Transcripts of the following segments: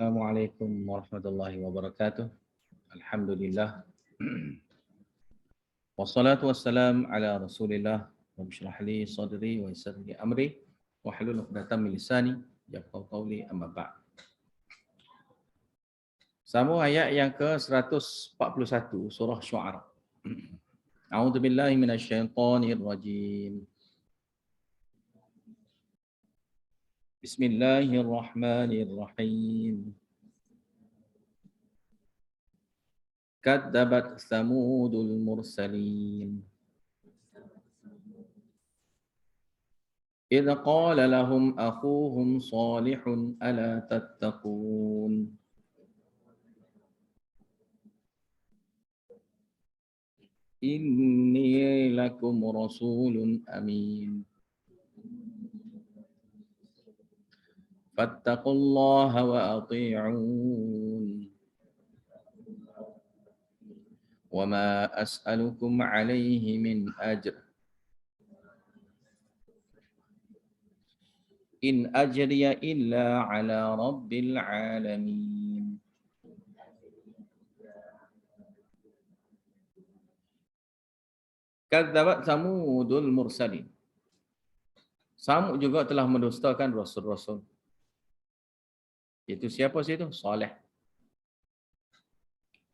Assalamualaikum warahmatullahi wabarakatuh. Alhamdulillah. Wassalatu wassalam ala Rasulillah. Rabbi shrah li sadri wa yassir li amri wahlul 'uqdatam min lisani yafqahu qawli, amma ba'd. Sambung ayat yang ke-141 surah Syu'ara. A'udzu billahi minasyaitonir rajim. Bismillahirrahmanirrahim. Kadzabat Tsamudul mursalin. إذ قال لهم أخوهم صالح ألا تتقون إني لكم رسول أمين فاتقوا الله وأطيعون وما أسألكم عليه من أجر إن أجري إلا على رب العالمين. Kadzabat Tsamudul mursalin. Samud juga telah mendustakan rasul-rasul. Itu siapa situ? Saleh.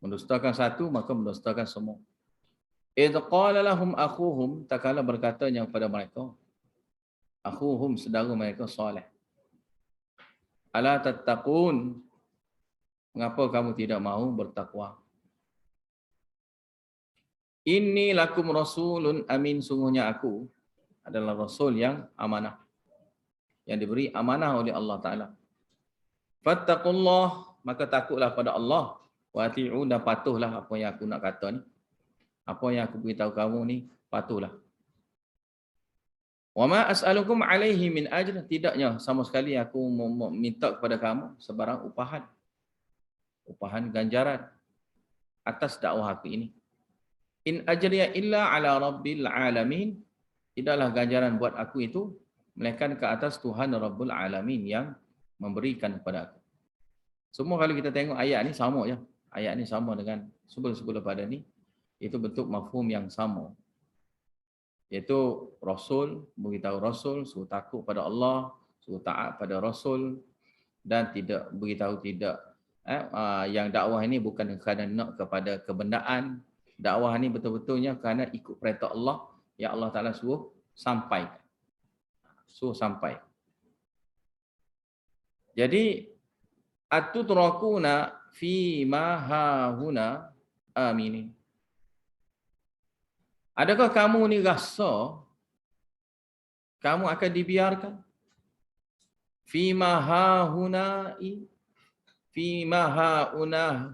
Mendustakan satu maka mendustakan semua. Idz qala lahum akhuhum, tak kala berkatanya kepada mereka, akhuhum, saudara mereka Saleh, ala tattaqun, mengapa kamu tidak mahu bertakwa? Inni lakum rasulun amin, sungguhnya aku adalah rasul yang amanah, yang diberi amanah oleh Allah Ta'ala. Fattaqullah, maka takutlah pada Allah, wa ati'u, dan patuhlah apa yang aku nak kata ni, apa yang aku beritahu kamu ni, patuhlah. Wa ma as'alukum alaihi min ajr, tidaknya sama sekali aku meminta kepada kamu sebarang upahan, upahan ganjaran atas dakwah aku ini. In ajriya illa ala rabbil alamin, tidaklah ganjaran buat aku itu melainkan ke atas Tuhan Rabbul Alamin yang memberikan kepada aku. Semua kalau kita tengok ayat ni sama je. Ayat ni sama dengan sebelum-sebelum pada ni. Itu bentuk mafhum yang sama. Iaitu Rasul, beritahu Rasul, suruh takut pada Allah, suruh taat pada Rasul, dan tidak beritahu tidak. Yang dakwah ini bukan kerana nak kepada kebendaan. Dakwah ini betul-betulnya kerana ikut perintah Allah yang Allah Ta'ala suruh sampai. Suruh sampai. Jadi, atutrakuna fi ma hahuna aminin. Adakah kamu ni rasa kamu akan dibiarkan? Fima hahunai, fima hauna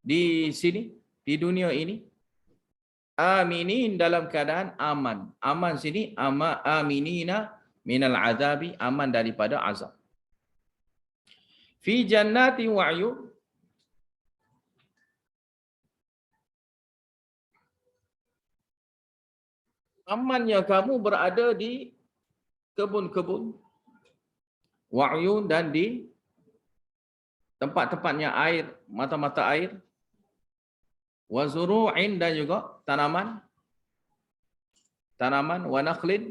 di sini, di dunia ini, aminin, dalam keadaan aman. Aman sini aminina minal azabi, aman daripada azab. Fi jannati wa uyun, amannya kamu berada di kebun-kebun, wa'yun, dan di tempat-tempatnya air, mata-mata air, wa zuru'in, dan juga tanaman, wa nakhlin,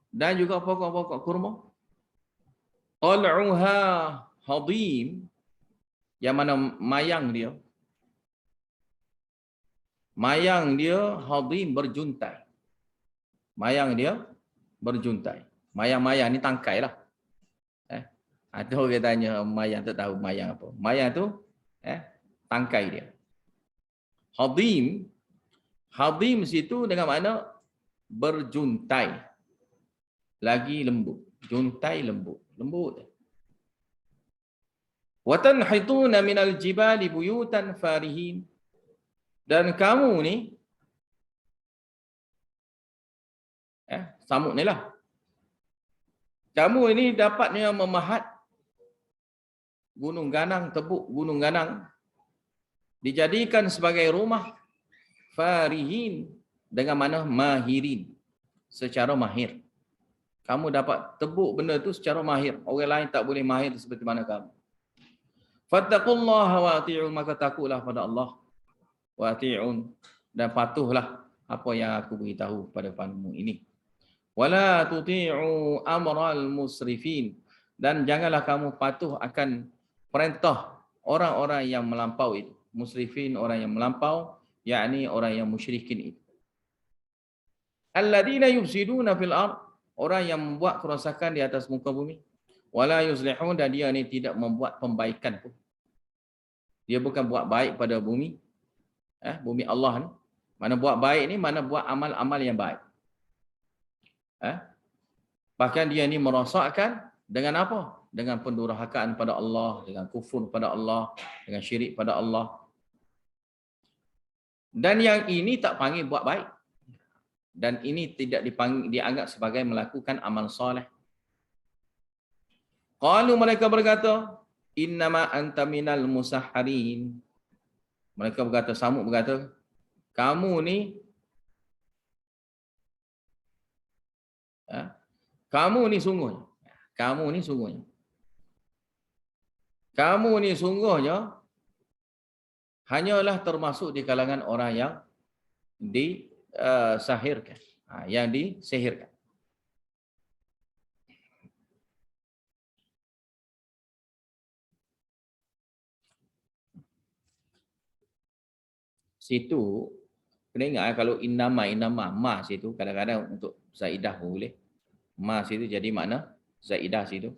dan juga pokok-pokok kurma. Qal'uha hadim, yang mana mayang dia hadim, berjuntai. Mayang dia berjuntai. Mayang-mayang ni tangkai lah. Ada orang tanya mayang, tak tahu mayang apa. Mayang tu tangkai dia. Hadim. Hadim situ dengan makna berjuntai. Lagi lembut. Juntai lembut. Lembut. Wa tanhituna minal jibali buyutan farihin. Dan kamu ni, Samud ni lah. Kamu ini dapatnya memahat gunung ganang, tebuk gunung ganang, dijadikan sebagai rumah, farihin, dengan mana mahirin, secara mahir. Kamu dapat tebuk benda tu secara mahir. Orang lain tak boleh mahir seperti mana kamu. Fattaqullaha wa ati'un, maka takutlah pada Allah, wa ati'un, dan patuhlah apa yang aku beritahu pada kamu ini. Wala tuti'u amral musrifin, dan janganlah kamu patuh akan perintah orang-orang yang melampau itu. Musrifin, orang yang melampau, yakni orang yang musyrikin itu. Alladzina yufsiduna fil ard, orang yang membuat kerosakan di atas muka bumi. Wala yuslihun, dan dia ni tidak membuat pembaikan pun. Dia bukan buat baik pada bumi, bumi Allah ni. Mana buat baik ni, mana buat amal-amal yang baik. Bahkan dia ni merosakkan dengan apa? Dengan pendurhakaan pada Allah, dengan kufur pada Allah, dengan syirik pada Allah. Dan yang ini tak panggil buat baik. Dan ini tidak dianggap sebagai melakukan amal soleh. Qalu, mereka berkata, innama anta minal musahharin. Mereka berkata, Samud berkata, kamu ni sungguhnya hanyalah termasuk di kalangan orang yang disahirkan, yang disihirkan. Situ kena ingat, kalau innama ma situ kadang-kadang untuk zaidah pun boleh. Ma situ jadi makna zaidah situ.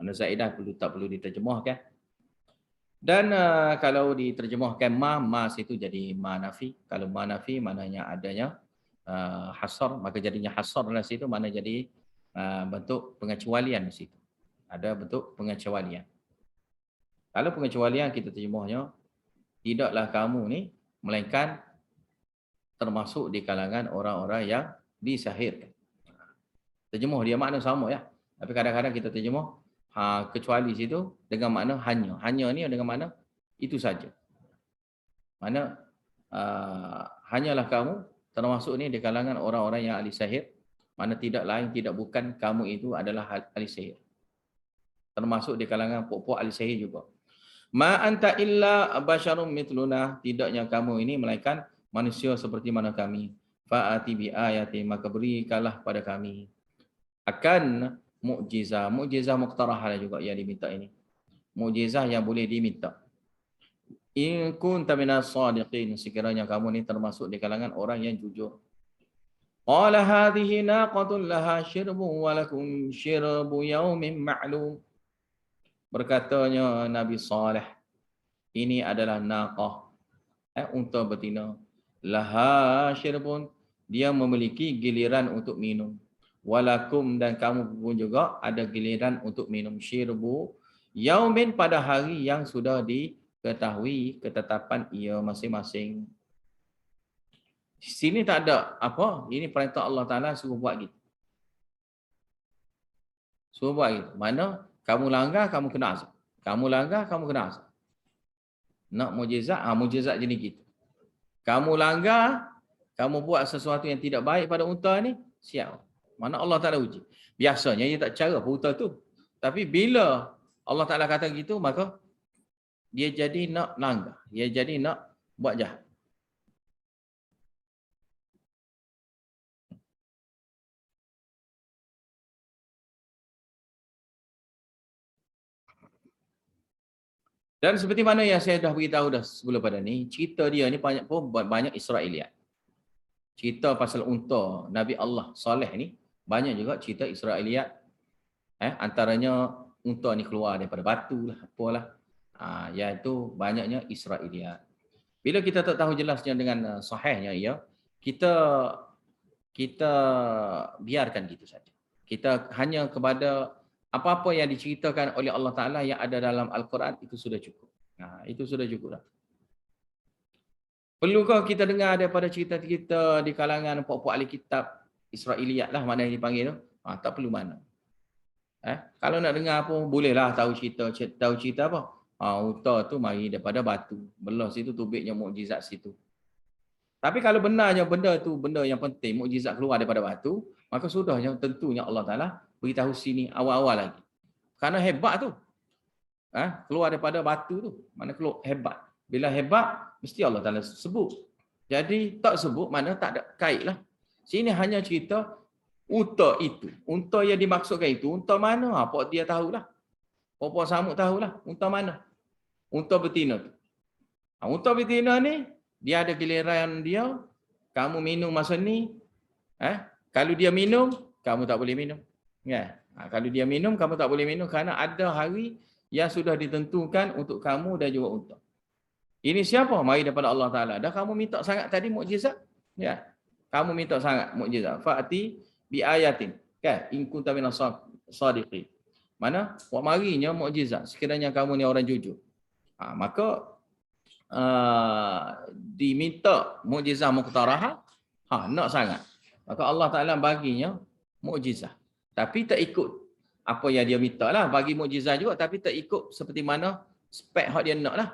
Makna zaidah tak perlu diterjemahkan. Dan kalau diterjemahkan ma situ jadi ma nafi. Kalau ma nafi maknanya adanya hasar, maka jadinya hasar dalam situ, mana jadi bentuk pengecualian di situ. Ada bentuk pengecualian. Kalau pengecualian kita terjemahnya, tidaklah kamu ni melainkan termasuk di kalangan orang-orang yang disahirkan. Terjemah dia makna sama ya. Tapi kadang-kadang kita terjemah kecuali situ dengan makna hanya. Hanya ni dengan makna itu saja. Mana hanyalah kamu termasuk ni di kalangan orang-orang yang ahli sihir. Mana tidak lain, tidak bukan kamu itu adalah ahli sihir. Termasuk di kalangan puak-puak ahli sihir juga. Ma anta illa basyarum mithluna, tidaknya kamu ini melainkan manusia seperti mana kami. Fa'ati bi ayati, maka berikanlah pada kami akan mukjizah. Mukjizah muqtarah juga yang diminta ini. Mukjizah yang boleh diminta. In kunta minas sadiqin, sekiranya kamu ni termasuk di kalangan orang yang jujur. Qala hadhihi naqatun laha syirbun wa lakum syirbu yaumin ma'lum. Berkatanya Nabi Saleh, ini adalah naqah, unta betina. Laha syirbun, dia memiliki giliran untuk minum. Walakum, dan kamu pun juga ada giliran untuk minum. Syirbu yaumin, pada hari yang sudah diketahui ketetapan ia masing-masing. Sini tak ada apa, ini perintah Allah Ta'ala suruh buat gitu. Suruh buat gitu. Mana kamu langgar, kamu kena azab. Kamu langgar, kamu kena azab. Nak mujizat, mujizat jenis gitu. Kamu langgar, kamu buat sesuatu yang tidak baik pada unta ni, siap. Mana Allah Ta'ala uji. Biasanya dia tak cara unta tu. Tapi bila Allah Ta'ala kata gitu, maka dia jadi nak langgar. Dia jadi nak buat jahat. Dan seperti mana yang saya dah beritahu dah sebelum pada ni, cerita dia ni banyak Israeliat. Cerita pasal unta Nabi Allah Saleh ni banyak juga cerita Israeliat. Antaranya unta ni keluar daripada batu lah, apalah. Iaitu banyaknya Israeliat. Bila kita tak tahu jelasnya dengan sahihnya ia, kita biarkan gitu saja. Kita hanya kepada apa-apa yang diceritakan oleh Allah Ta'ala yang ada dalam Al-Quran, itu sudah cukup. Itu sudah cukup dah. Perlukah kita dengar daripada cerita-cerita di kalangan puak-puak ahli kitab Israeliat lah, mana yang dipanggil tu? Tak perlu mana. Kalau nak dengar apa, bolehlah tahu cerita apa? Unta tu mari daripada batu. Belah situ tubiknya mukjizat situ. Tapi kalau benarnya benda tu benda yang penting, mukjizat keluar daripada batu, maka sudahnya tentunya Allah Ta'ala beritahu sini awal-awal lagi. Karena hebat tu. keluar daripada batu tu. Mana keluar hebat. Bila hebat, mesti Allah Ta'ala sebut. Jadi tak sebut, mana tak ada kait lah. Sini hanya cerita unta itu. Unta yang dimaksudkan itu, unta mana? Apa dia tahulah. Apa samuk tahulah. Unta mana? Unta betina tu. Unta betina ni, dia ada giliran dia. Kamu minum masa ni. Kalau dia minum, kamu tak boleh minum. Kalau dia minum, kamu tak boleh minum. Kerana ada hari yang sudah ditentukan untuk kamu dan juga unta. Ini siapa? Mari daripada Allah Ta'ala. Dah kamu minta sangat tadi mukjizat? Ya. Kamu minta sangat mukjizat. Fa'ati bi ayatin. Kan? In kunta minas sadiqin. Mana? Buat marinya mukjizat. Sekiranya kamu ni orang jujur. Maka diminta mukjizat muqtarahah. Nak sangat. Maka Allah Ta'ala baginya mukjizat. Tapi tak ikut apa yang dia minta lah. Bagi mukjizat juga. Tapi tak ikut seperti mana spek hak dia nak lah.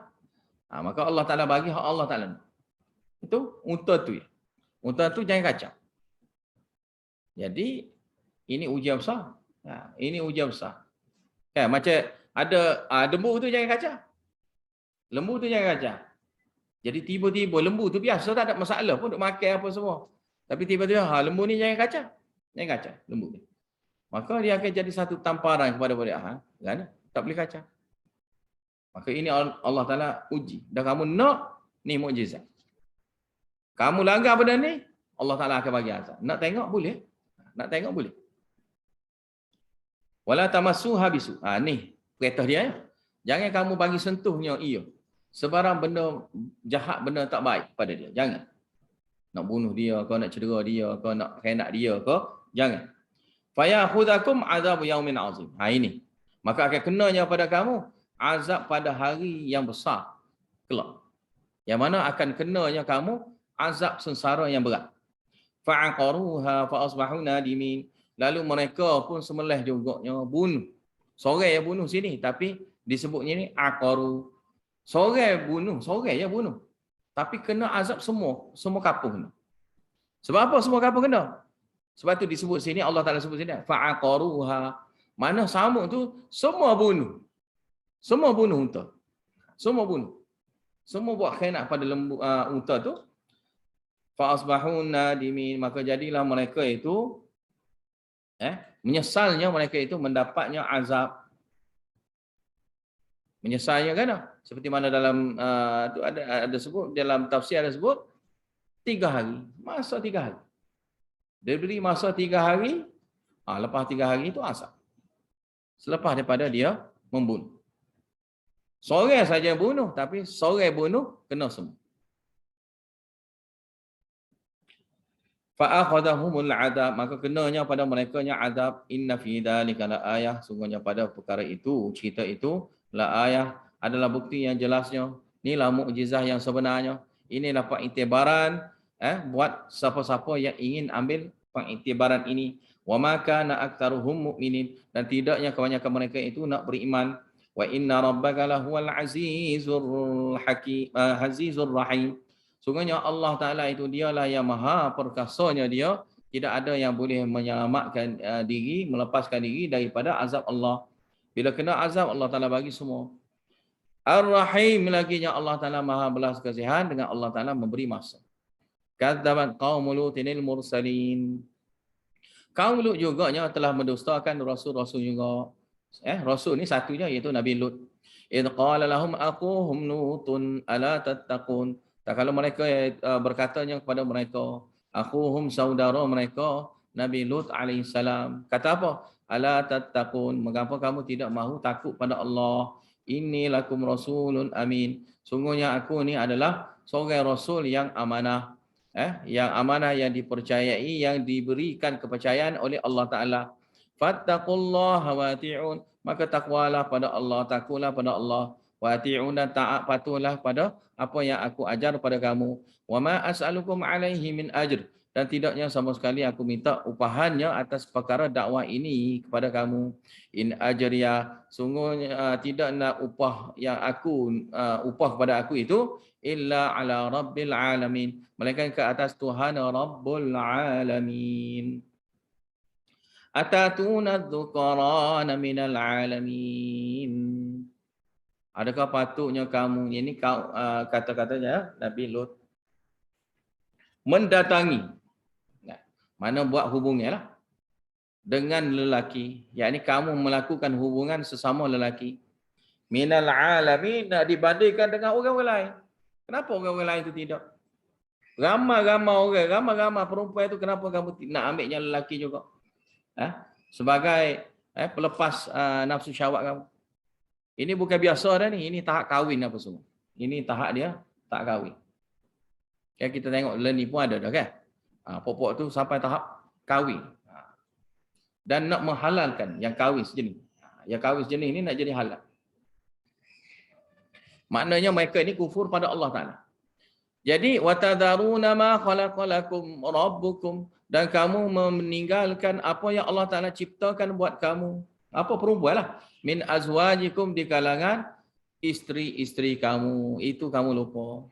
Maka Allah Ta'ala bagi hak Allah Ta'ala. Itu unta tu. Unta tu jangan kacau. Jadi, ini ujian besar. Ini ujian besar. Macam ada lembu tu jangan kacau. Lembu tu jangan kacau. Jadi tiba-tiba lembu tu biasa tak ada masalah pun untuk makan apa semua. Tapi tiba-tiba lembu ni jangan kacau. Jangan kacau lembu ni. Maka dia akan jadi satu tamparan kepada budak. Kan? Tak boleh kacau. Maka ini Allah Ta'ala uji. Dan kamu nak, ni mukjizat. Kamu langgar benda ni, Allah Ta'ala akan bagi azab. Nak tengok boleh. Nak tengok boleh. Wala tamassu habisu. Ni perintah dia. Jangan kamu bagi sentuhnya ia. Sebarang benda jahat, benda tak baik pada dia. Jangan. Nak bunuh dia, kau nak cedera dia, kau nak khenak dia, kau jangan. Fayakhudakum azabu yaumin azim. Ini. Maka akan kenanya pada kamu azab pada hari yang besar kelak. Yang mana akan kenanya kamu azab sengsara yang berat. Fa'aqaruha fa'asbahu nadimin. Lalu mereka pun sembelih juganya bunuh. Seorang yang bunuh sini tapi disebutnya ni aqaru. Seorang bunuh, seorang yang bunuh. Tapi kena azab semua kampung kena. Sebab apa semua kampung kena? Sebab tu disebut sini Allah Ta'ala sebut sini fa'aqaruha. Mana samuk tu semua bunuh. Semua bunuh unta. Semua bunuh. Semua buat khianat pada lembu unta tu. Fa asbahun nadimin, maka jadilah mereka itu menyesalnya mereka itu mendapatnya azab. Menyesalnya kan? Seperti mana dalam tu ada sebut dalam tafsir ada sebut 3 hari. Masa 3 hari. Dia beri masa 3 hari, lepas 3 hari itu azab. Selepas daripada dia membunuh. Seorang saja bunuh, tapi seorang bunuh, kena semua. Fa'akhadahumul adab, maka kenanya pada merekanya adab. Inna fi dzalika la ayah, sungguhnya pada perkara itu, cerita itu, la ayah, adalah bukti yang jelasnya. Inilah mukjizah yang sebenarnya. Ini dapat iktibaran buat siapa-siapa yang ingin ambil pengiktibaran ini. Wa ma kana aktsaruhum mu'minin, dan tidaknya kebanyakan mereka itu nak beriman. Wa inna rabbaka lahuwal azizur hakim azizur rahim. Sungguhnya Allah Ta'ala itu dialah yang maha perkasanya dia. Tidak ada yang boleh menyelamatkan diri, melepaskan diri daripada azab Allah. Bila kena azab, Allah Ta'ala bagi semua. Ar-Rahim laginya Allah Ta'ala maha belas kasihan dengan Allah Ta'ala memberi masa. Kadzabat qaumul lutinil mursalin. Kaum Lut juga telah mendustakan rasul-rasul juga. Rasul ni satunya iaitu Nabi Lut. Idh qala lahum aquhum Lutun ala tattaqun. Tak kalau mereka berkatanya kepada mereka, aquhum saudara mereka Nabi Lut alaihissalam. Kata apa? Ala tattaqun. Mengapa kamu tidak mahu takut pada Allah? Inni lakum rasulun amin. Sungguhnya aku ni adalah seorang rasul yang amanah. Yang amanah, yang dipercayai, yang diberikan kepercayaan oleh Allah Ta'ala. Fattaqullaha wati'un, maka takwalah pada Allah, takutlah pada Allah. Wati'un, dan taat patuhlah pada apa yang aku ajar pada kamu. Wa ma as'alukum alaihi min ajr, dan tidaknya sama sekali aku minta upahannya atas perkara dakwah ini kepada kamu. In ajriya, sungguhnya tidak nak upah yang aku upah kepada aku itu illa ala rabbil alamin, melainkan ke atas Tuhan Rabbul alamin. Atatuna dzukarana minal alamin. Adakah patutnya kamu, ini kata-katanya Nabi Lut, mendatangi, mana buat hubungan lah dengan lelaki, yakni kamu melakukan hubungan sesama lelaki, minal alamin, nak dibandingkan dengan orang lain. Kenapa orang lain itu tidak? Ramai-ramai orang, ramai-ramai perempuan itu, kenapa kamu nak ambil yang lelaki juga? Sebagai pelepas nafsu syahwat kamu. Ini bukan biasa dah ni, ini tahap kahwin apa semua. Ini tahap dia tak kahwin. Kan kita tengok ni pun ada dah kan. Pokok tu sampai tahap kahwin. Dan nak menghalalkan yang kahwin sejenis. Yang kahwin sejenis ini nak jadi halal. Maknanya mereka ini kufur pada Allah Ta'ala. Jadi watadaruna ma khalaqalakum rabbukum, dan kamu meninggalkan apa yang Allah Taala ciptakan buat kamu. Apa perempuanlah, min azwajikum, di kalangan isteri-isteri kamu, itu kamu lupa.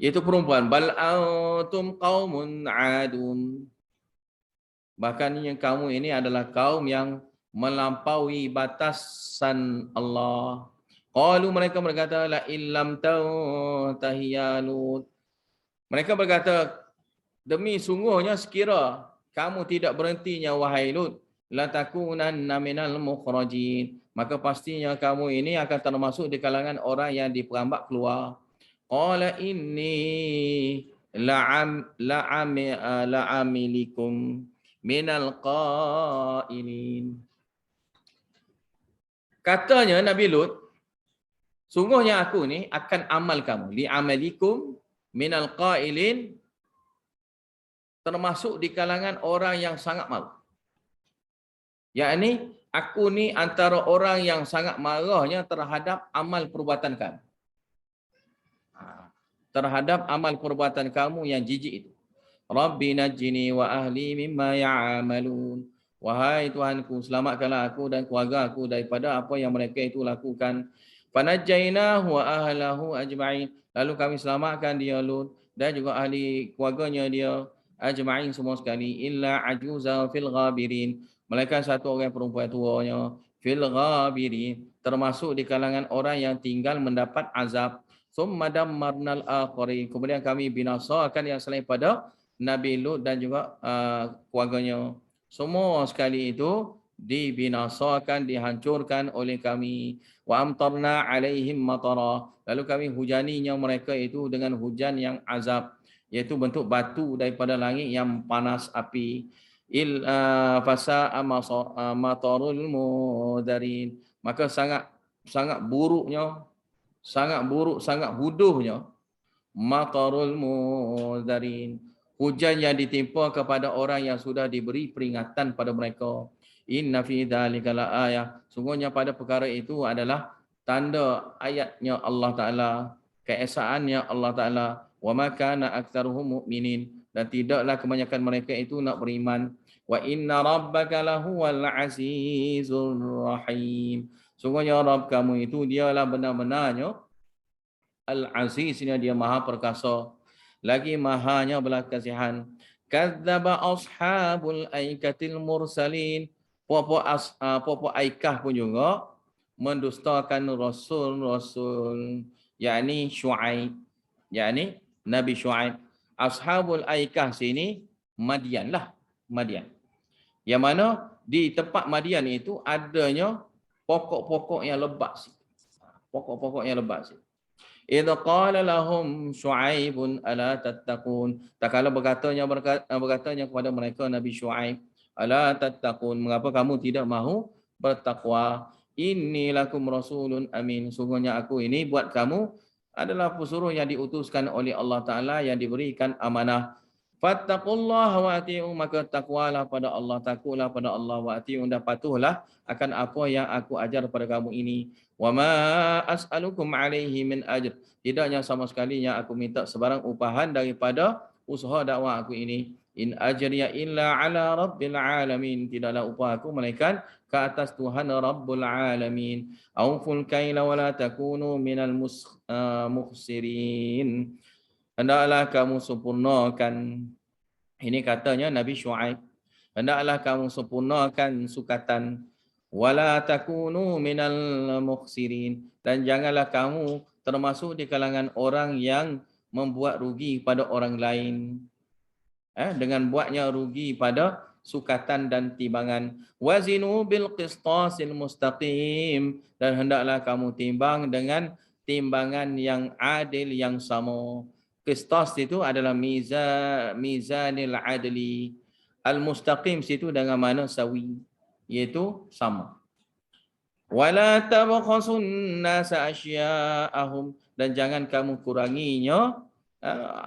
Itu perempuan, bal antum qaumun adun. Bahkan yang kamu ini adalah kaum yang melampaui batasan Allah. Qalu, mereka berkata, la illam tantahi ya Lut. Mereka berkata, demi sungguhnya sekira kamu tidak berhentinya wahai Lut, la takunanna minal mukhrajin, maka pastinya kamu ini akan termasuk di kalangan orang yang diperambak keluar. Qala inni la'amilikum minal qailin. Katanya Nabi Lut, sungguhnya aku ni akan amal kamu, li'amalikum minal qailin, termasuk di kalangan orang yang sangat malu. Yakni aku ni antara orang yang sangat marahnya terhadap amal perbuatan kamu. Terhadap amal perbuatan kamu yang jijik itu. Rabbi najjini wa ahli mimma ya'amalun. Wahai Tuhanku, selamatkanlah aku dan keluarga aku daripada apa yang mereka itu lakukan. Fanajjainahu wa ahlahu ajma'in. Lalu kami selamatkan dia Lut dan juga ahli keluarganya dia ajma'in semua sekali, illa ajuza fil ghabirin, mereka satu orang perempuan tuanya, fil ghabirin, termasuk di kalangan orang yang tinggal mendapat azab. Summa dammarnal akhirin, kemudian kami binasakan yang selain pada Nabi Lut dan juga keluarganya. Semua sekali itu dibinasakan, dihancurkan oleh kami. Wa amtarna alaihim matara, lalu kami hujaninya mereka itu dengan hujan yang azab, iaitu bentuk batu daripada langit yang panas api. Fasa matarul mudarin, maka sangat buruknya, sangat huduhnya matarul mudarin, hujan yang ditimpa kepada orang yang sudah diberi peringatan pada mereka. Inna fi dzalika laayah, sungguhnya pada perkara itu adalah tanda ayatnya Allah Taala, keesaannya Allah Taala. Wa ma kana aktsaruhum mu'minin, dan tidaklah kebanyakan mereka itu nak beriman. Wa inna rabbaka lahuwal azizur rahim, sungguhnya Rabb kamu itu dialah benar-benarnya Al-Aziz, dia maha perkasa lagi mahanya belas kasihan. Kadzdzaba ashabul aikatil mursalin, puak-puak Aikah pun juga mendustakan rasul-rasul, yakni Syuaib, yakni Nabi Syuaib. Ashabul Aikah sini Madian lah, Madian. Yang mana di tempat Madian itu adanya pokok-pokok yang lebat sih. Pokok-pokok yang lebat sih. Idza qala lahum Syuaibun ala tattaqun, tak kala berkatanya kepada mereka Nabi Syuaib, ala tattaqun, mengapa kamu tidak mahu bertakwa? Inni lakum rasulun amin, sungguhnya aku ini buat kamu adalah pesuruh yang diutuskan oleh Allah Taala, yang diberikan amanah. Fattaqullaha wa ati'u, maka takwalah pada Allah, takutlah pada Allah, wa ati'u, dan patuhlah akan apa yang aku ajar pada kamu ini. Wa ma as'alukum alaihi min ajr, tidaknya sama sekali yang aku minta sebarang upahan daripada usaha dakwah aku ini. In ajriya illa ala rabbil alamin, tidaklah upah aku melainkan ke atas Tuhan Rabbul alamin. Auful kaila wa la takunu minal mukhsirin, hendaklah kamu sempurnakan, ini katanya Nabi Syuaib, hendaklah kamu sempurnakan sukatan, Wala takunu minal mukhsirin, dan janganlah kamu termasuk di kalangan orang yang membuat rugi pada orang lain. Dengan buatnya rugi pada sukatan dan timbangan. Wazinu bil qistasil mustaqim, dan hendaklah kamu timbang dengan timbangan yang adil yang sama. Qistas itu adalah mizanil adli. Al-mustaqim situ dengan mana sawi, iaitu sama. Wala tabkhasun nasa asya'ahum, dan jangan kamu kuranginya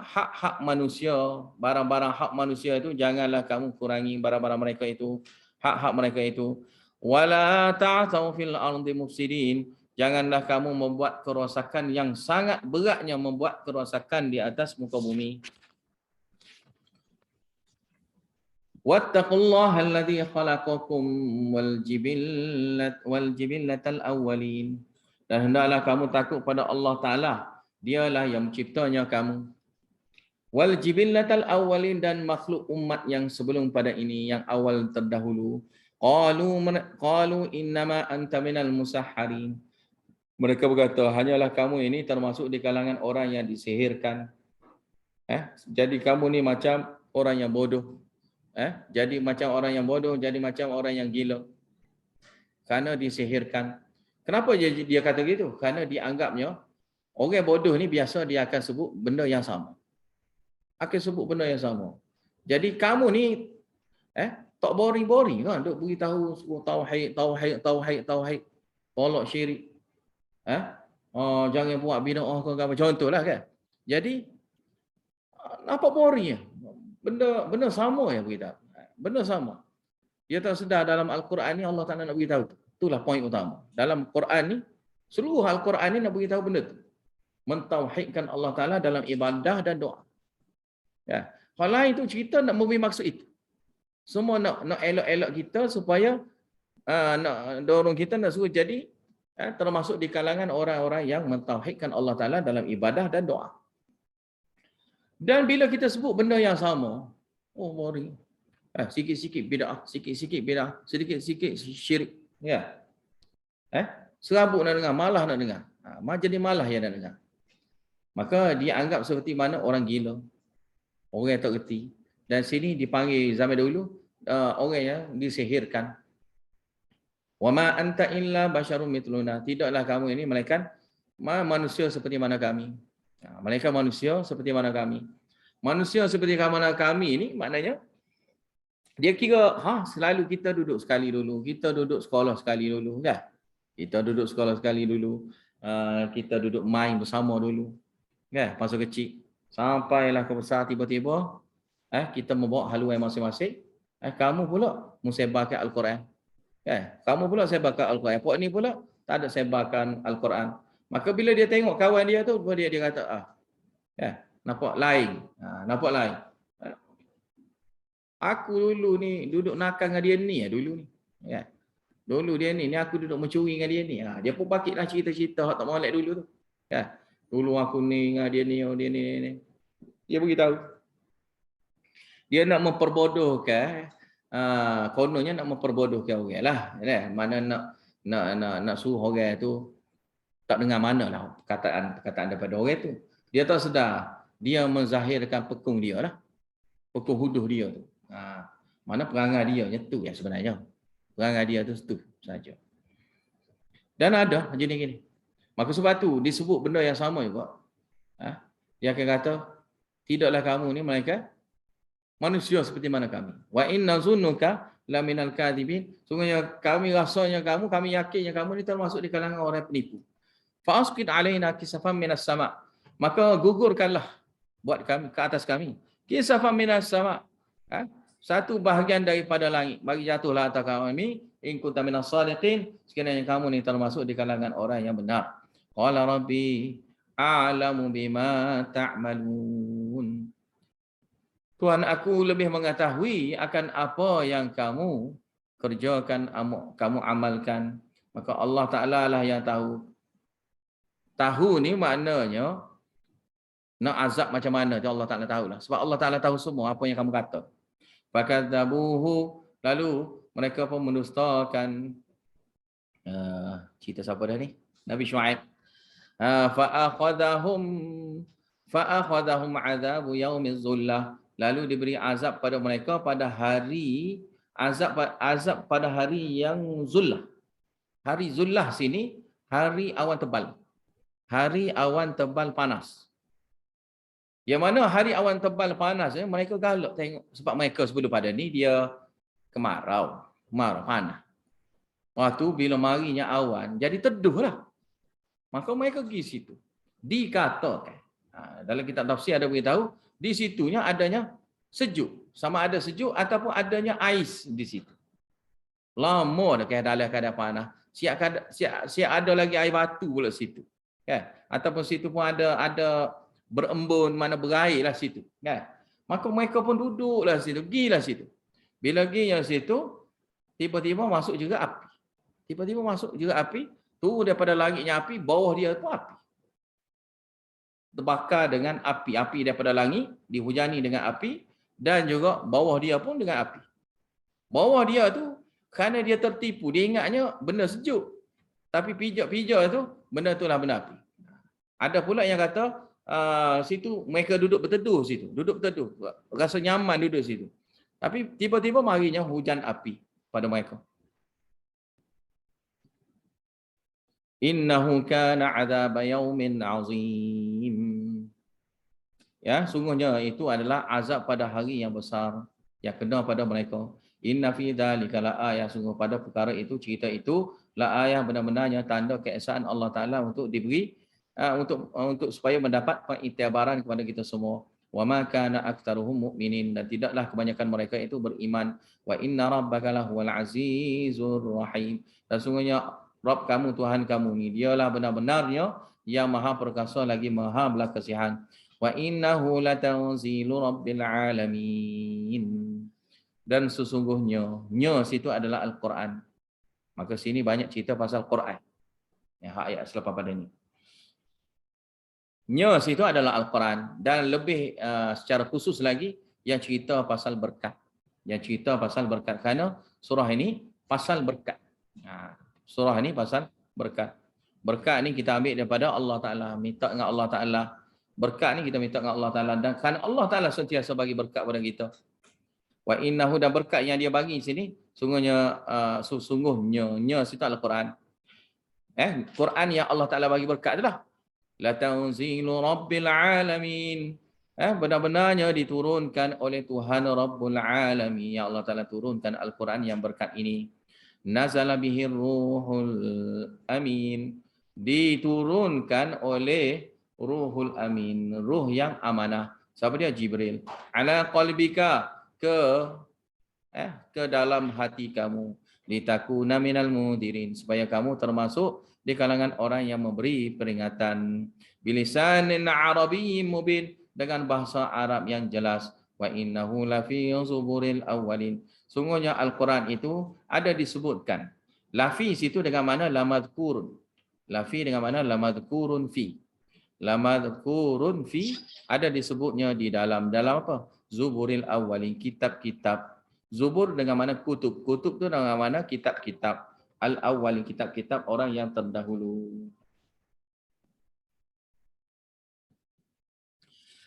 hak-hak manusia, barang-barang hak manusia itu janganlah kamu kurangi barang-barang mereka itu, hak-hak mereka itu. Wala ta'thaw fil ardi mufsidin, janganlah kamu membuat kerosakan yang sangat beratnya, membuat kerosakan di atas muka bumi. Wattaqullaha alladhi khalaqakum wal jibillatal awwalin, dan hendaklah kamu takut pada Allah Taala, dialah yang menciptanya kamu. Wal jibillatal awwalin, dan makhluk umat yang sebelum pada ini, yang awal terdahulu. Qalu innama anta minal musahharin, mereka berkata hanyalah kamu ini termasuk di kalangan orang yang disihirkan. Jadi kamu ni macam orang yang bodoh. Jadi macam orang yang bodoh, jadi macam orang yang gila. Kerana disihirkan. Kenapa dia kata gitu? Kerana dianggapnya orang bodoh ni biasa dia akan sebut benda yang sama. Akan sebut benda yang sama. Jadi kamu ni tak boring-boring kan duk beritahu tauhid, tolak syirik. Jangan buat bid'ah ke apa, contohlah kan. Jadi nampak boring ya. Benda sama ya beritahu. Benda sama. Dia tak sedar dalam Al-Quran ni Allah Taala nak beritahu tu. Itulah poin utama. Dalam Quran ni, seluruh Al-Quran ni nak beritahu benda tu. Mentauhidkan Allah Taala dalam ibadah dan doa. Ya. Kalau lain tu cerita nak memberi maksud itu. Semua nak elok-elok kita supaya nak dorong kita nak suruh jadi termasuk di kalangan orang-orang yang mentauhidkan Allah Taala dalam ibadah dan doa. Dan bila kita sebut benda yang sama, boring. Sikit-sikit bid'ah, sikit-sikit bid'ah, sedikit-sikit syirik. Ya. Serabut nak dengar, malah nak dengar. Jadi malah ya nak dengar. Maka dia anggap seperti mana orang gila. Orang yang tak reti. Dan sini dipanggil zaman dahulu orang yang disihirkan. Wa ma anta illa basyarum mithluna, tidaklah kamu ini melainkan manusia seperti mana kami. Mereka manusia seperti mana kami. Manusia seperti mana kami ini maknanya dia kira selalu kita duduk sekali dulu, kita duduk sekolah sekali dulu kan. Kita duduk sekolah sekali dulu, kita duduk main bersama dulu kan, masa kecil. Sampailah ke besar tiba-tiba kita membawa haluan masing-masing. Kamu pula mensebarkan Al-Quran. Kamu pula sebarkan Al-Quran. Puak ni pula tak ada sebarkan Al-Quran. Maka bila dia tengok kawan dia tu, dia kata, nampak lain. Nampak lain. Aku dulu ni duduk nakal dengan dia ni dulu ni. Dulu dia ni aku duduk mencuri dengan dia ni. Dia pun bakitlah cerita-cerita hak tak molek dulu tu. Dulu aku ni dengan dia ni. Dia beritahu. Dia nak memperbodohkan, kononnya nak memperbodohkan orang lah. Mana nak suruh orang tu tak dengar mana lah perkataan daripada orang tu. Dia tak sedar. Dia menzahirkan pekung dia lah. Pekung huduh dia tu. Mana perangai dia tu yang sebenarnya. Perangai dia tu saja. Dan ada jenis gini. Maka sebab tu disebut benda yang sama juga. Dia akan kata, tidaklah kamu ni melainkan manusia seperti mana kami. Wa inna zunnuka laminal kadhibin. Sungguhnya kami rasanya kamu, kami yakinnya kamu ni termasuk di kalangan orang penipu. Fa'asqit alaina kisafan minas sama'. Maka gugurkanlah buat kami ke atas kami. Kisafan minas sama'. Satu bahagian daripada langit. Bagi jatuhlah atas kami. In kunta minas sadiqin. Sekiranya kamu ni termasuk di kalangan orang yang benar. Qala rabbi a'lamu bima ta'malun. Tuhan aku lebih mengetahui akan apa yang kamu kerjakan, kamu amalkan. Maka Allah Ta'ala lah yang tahu. Tahu ni maknanya nak azab macam mana tu Allah Ta'ala tahulah. Sebab Allah Ta'ala tahu semua apa yang kamu kata. Fakadzabuhu, lalu mereka pun mendustakan Cerita siapa dah ni? Nabi Syuaib. Fa'akhadahum fa'akhadahum 'adzabu yaumiz zullah. Lalu diberi azab pada mereka pada hari azab pada hari yang zullah. Hari zullah sini hari awan tebal. Hari awan tebal panas. Yang mana hari awan tebal panas mereka galak tengok sebab mereka sebelum pada ni dia kemarau panas. Waktu bila marinya awan jadi teduhlah. Maka mereka pergi situ. Dikatakan. Dalam kitab tafsir ada beritahu, di situnya adanya sejuk. Sama ada sejuk ataupun adanya ais di situ. Lama dah dalam keadaan panas. Siap ada lagi air batu pula situ. Kan? Ataupun situ pun ada berembun, mana berair lah situ. Kan? Maka mereka pun duduklah situ. Pergilah situ. Bila pergi yang situ, tiba-tiba masuk juga api. Tiba-tiba masuk juga api. Turun daripada langitnya api, bawah dia pun api. Terbakar dengan api. Api daripada langit, dihujani dengan api. Dan juga bawah dia pun dengan api. Bawah dia tu, kerana dia tertipu, dia ingatnya benda sejuk. Tapi pijak-pijak tu, benda tu lah benda api. Ada pula yang kata, situ mereka duduk berteduh situ. Duduk berteduh. Rasa nyaman duduk situ. Tapi tiba-tiba marinya hujan api pada mereka. Innahu kana 'adzaba yaumin 'azim. Ya, sungguhnya itu adalah azab pada hari yang besar yang kena pada mereka. Inna fi dzalika laayah, sungguh pada perkara itu, cerita itu, laayah benar-benarnya tanda keesaan Allah Taala untuk diberi untuk supaya mendapat pengiktibaran kepada kita semua. Wa ma kana aktsaruhum mu'minin, dan tidaklah kebanyakan mereka itu beriman. Wa inna rabbaka lahuwal azizur rahim, dan sungguhnya Rabb kamu, Tuhan kamu ni, dialah benar-benarnya yang maha perkasa lagi maha belas kasihan. Wa innahu latanzilu rabbil alamin, dan sesungguhnya situ adalah Al-Quran. Maka sini banyak cerita pasal Quran. Ayat selepas pada ni. Situ adalah Al-Quran, dan lebih secara khusus lagi yang cerita pasal berkat. Yang cerita pasal berkat, kerana surah ini pasal berkat. Surah ini pasal berkat. Berkat ni kita ambil daripada Allah Ta'ala. Minta dengan Allah Ta'ala. Berkat ni kita minta dengan Allah Ta'ala. Dan kerana Allah Ta'ala sentiasa bagi berkat pada kita. Wa innahu, dan berkat yang dia bagi sini, sungguhnya situ Al-Quran. Quran yang Allah Ta'ala bagi berkat itulah. La tanzilu rabbil alamin. Benar-benarnya diturunkan oleh Tuhan Rabbul Alamin. Ya Allah Ta'ala turunkan Al-Quran yang berkat ini. Nazala bihir ruhul amin, diturunkan oleh ruhul amin, ruh yang amanah. Siapa dia? Jibril. Ala qalbika, ke dalam hati kamu, litakuna minal mundirin, supaya kamu termasuk di kalangan orang yang memberi peringatan. Bilisanin arabiyyin mubin, dengan bahasa Arab yang jelas. Wa innahu lafi zuburil awwalin, sungguhnya Al-Quran itu ada disebutkan. Lafi situ dengan mana lamadhkurun. Lafi dengan mana lamadhkurun fi. Lamadhkurun fi ada disebutnya di dalam apa? Zuburil awwalin, kitab-kitab. Zubur dengan mana kutub. Kutub tu dengan mana kitab-kitab. Al-awwalin, kitab-kitab orang yang terdahulu.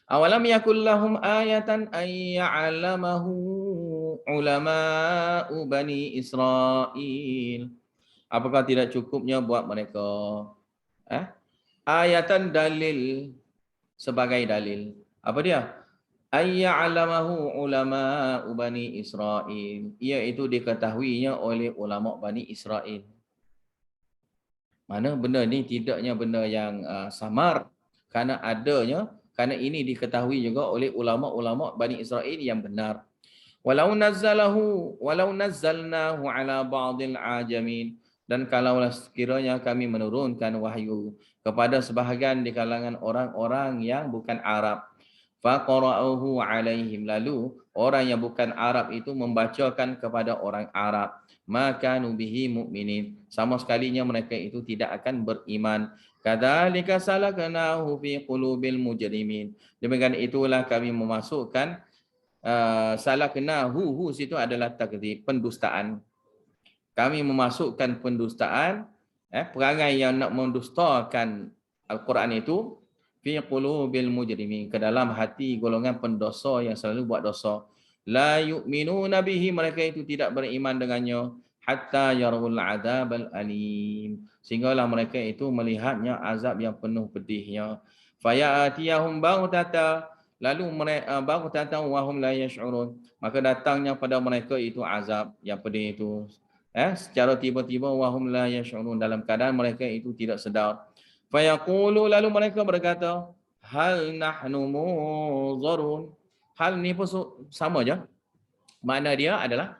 Awalam yakul lahum ayatan ay ya'lamahu ulama'u bani Israel. Apakah tidak cukupnya buat mereka ayatan, dalil, sebagai dalil. Apa dia? Ay ya'lamahu ulama'u bani Israel, iaitu diketahuinya oleh ulama Bani Israel. Mana benda ni tidaknya benda yang samar, kerana ini diketahui juga oleh ulama-ulama Bani Israel yang benar. Walau nazzalnahu ala ba'dil ajamin, dan kalaulah sekiranya kami menurunkan wahyu kepada sebahagian di kalangan orang-orang yang bukan Arab, faqara'uhu alaihim, lalu orang yang bukan Arab itu membacakan kepada orang Arab, maka nubihi mu'minin, sama sekalinya mereka itu tidak akan beriman. Kadzalika salaknahu fi qulubil mujrimin, demikian itulah kami memasukkan salaknahu, situ adalah takdzib, pendustaan. Kami memasukkan pendustaan, perangai yang nak mendustakan Al-Quran itu fi qulubil mujrimin, ke dalam hati golongan pendosa yang selalu buat dosa. La yu'minuna bihi, mereka itu tidak beriman dengannya, hatta yarawul adzabal alim, sehinggalah mereka itu melihatnya azab yang penuh pedihnya. Fayatiyahum baghtata, lalu mereka baghtata wa hum la yash'urun, maka datangnya pada mereka itu azab yang pedih itu secara tiba-tiba, wa hum la yash'urun, dalam keadaan mereka itu tidak sedar. Fayaqulu, lalu mereka berkata, hal nahnu munzarun. Hal ni pun sama je. Makna dia adalah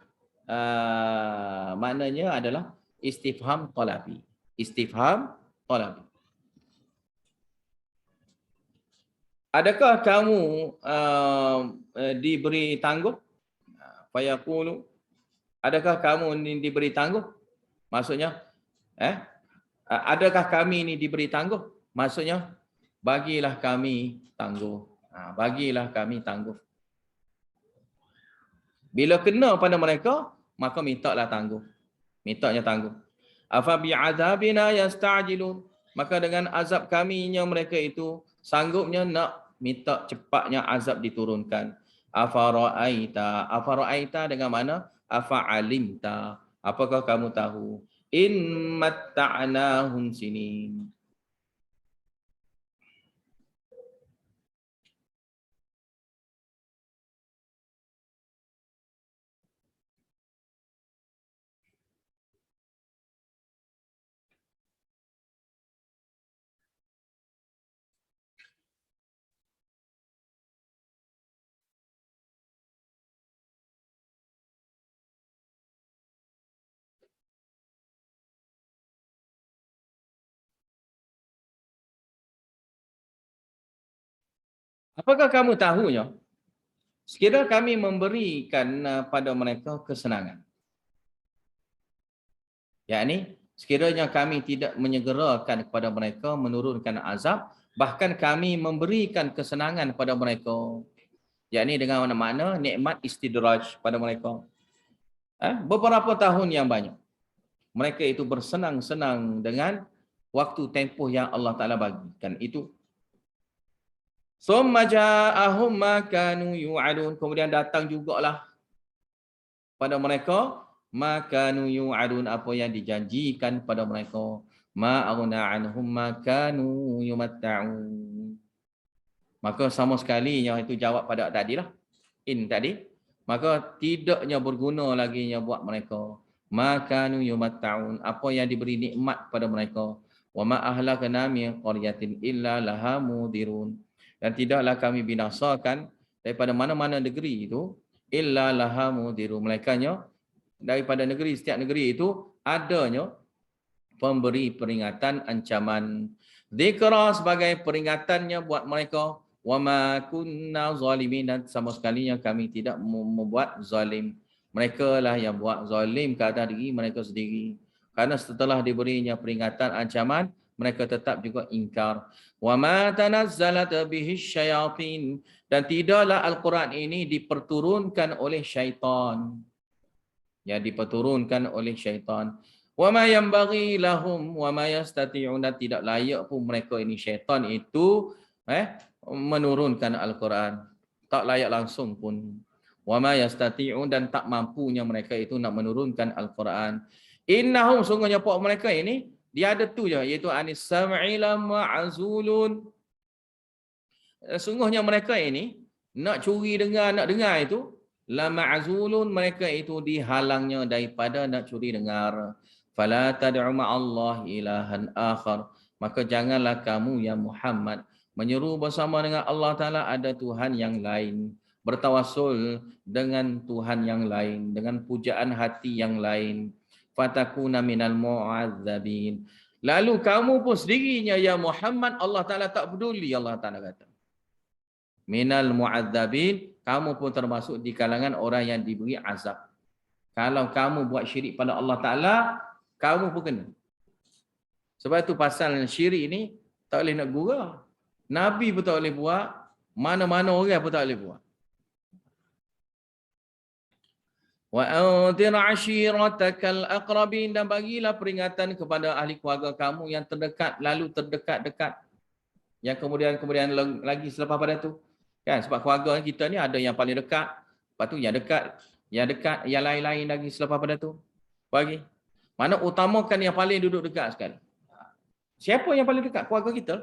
maknanya adalah istifham talabi. Istifham talabi. Adakah kamu diberi tangguh? Fayaqulu, adakah kamu ini diberi tangguh? Maksudnya, adakah kami ini diberi tangguh? Maksudnya, bagilah kami tangguh. Bagilah kami tangguh. Bila kena pada mereka, maka mintalah tangguh. Mintanya tangguh. Afa bi'adzabina yasta'jilun, maka dengan azab kaminya mereka itu sanggupnya nak minta cepatnya azab diturunkan. Afara'aita dengan mana? Afa'alimta, apakah kamu tahu? In matta'nahum sinin. Apakah kamu tahunya? Sekiranya kami memberikan pada mereka kesenangan. Yakni, sekiranya kami tidak menyegerakan kepada mereka menurunkan azab, bahkan kami memberikan kesenangan pada mereka. Yakni dengan mana-mana nikmat istidraj pada mereka. Beberapa tahun yang banyak, mereka itu bersenang-senang dengan waktu tempoh yang Allah Ta'ala bagikan itu. Summa ja'ahum ma kanu yu'adun, kemudian datang jugalah pada mereka ma kanu yu'adun, apa yang dijanjikan pada mereka. Ma aghna anhum ma kanu yumatta'un, maka sama sekali yang itu jawab pada tadilah, in tadi, maka tidaknya berguna lagi yang buat mereka. Ma kanu yumatta'un, apa yang diberi nikmat pada mereka. Wa ma ahlakna min qaryatin illa laha mudirun, dan tidaklah kami binasakan daripada mana-mana negeri itu, illa laha mudirun, melainkannya daripada negeri, setiap negeri itu adanya pemberi peringatan, ancaman. Zikra, sebagai peringatannya buat mereka. Wa ma kunna zalimin, dan sama sekali yang kami tidak membuat zalim. Mereka lah yang buat zalim ke atas diri mereka sendiri. Karena setelah diberinya peringatan, ancaman, mereka tetap juga ingkar. Wa ma tanazzalat bihi syayatin, dan tidaklah Al-Quran ini diperturunkan oleh syaitan. Ya, diperturunkan oleh syaitan. Wa ma yanbaghi lahum wa ma yastati'un, tidak layak pun mereka ini syaitan itu menurunkan Al-Quran. Tak layak langsung pun. Wa ma yastati'un, dan tak mampunya mereka itu nak menurunkan Al-Quran. Innahum, sungguhnya pok mereka ini, dia ada tu je, iaitu anis sam'i lama'azulun. Sungguhnya mereka ini nak curi dengar, nak dengar itu lama'azulun, mereka itu dihalangnya daripada nak curi dengar. Fala tad'u ma'allahi ilahan akhar, maka janganlah kamu ya Muhammad menyeru bersama dengan Allah Ta'ala ada Tuhan yang lain, bertawassul dengan Tuhan yang lain, dengan pujaan hati yang lain. Fatakuna minal mu'adzabin, lalu kamu pun sendirinya ya Muhammad, Allah Ta'ala tak peduli, Allah Ta'ala kata. Minal mu'adzabin, kamu pun termasuk di kalangan orang yang diberi azab. Kalau kamu buat syirik pada Allah Ta'ala, kamu pun kena. Sebab itu pasal syirik ini tak boleh nak gurau. Nabi pun tak boleh buat, mana-mana orang pun tak boleh buat. Wa anzir ashiratakal aqrabin, dan bagilah peringatan kepada ahli keluarga kamu yang terdekat, lalu terdekat-dekat. Yang kemudian lagi selepas pada tu. Kan, sebab keluarga kita ni ada yang paling dekat, lepas tu yang dekat, yang lain-lain lagi selepas pada tu. Bagi. Mana utamakan yang paling duduk dekat sekali. Siapa yang paling dekat? Keluarga kita.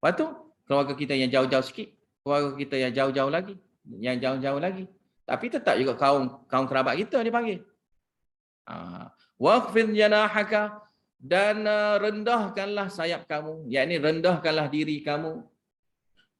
Lepas tu, keluarga kita yang jauh-jauh sikit, keluarga kita yang jauh-jauh lagi, yang jauh-jauh lagi. Tapi tetap juga kaum kerabat kita dipanggil. Waqfid janahaka, dan rendahkanlah sayap kamu, yakni rendahkanlah diri kamu,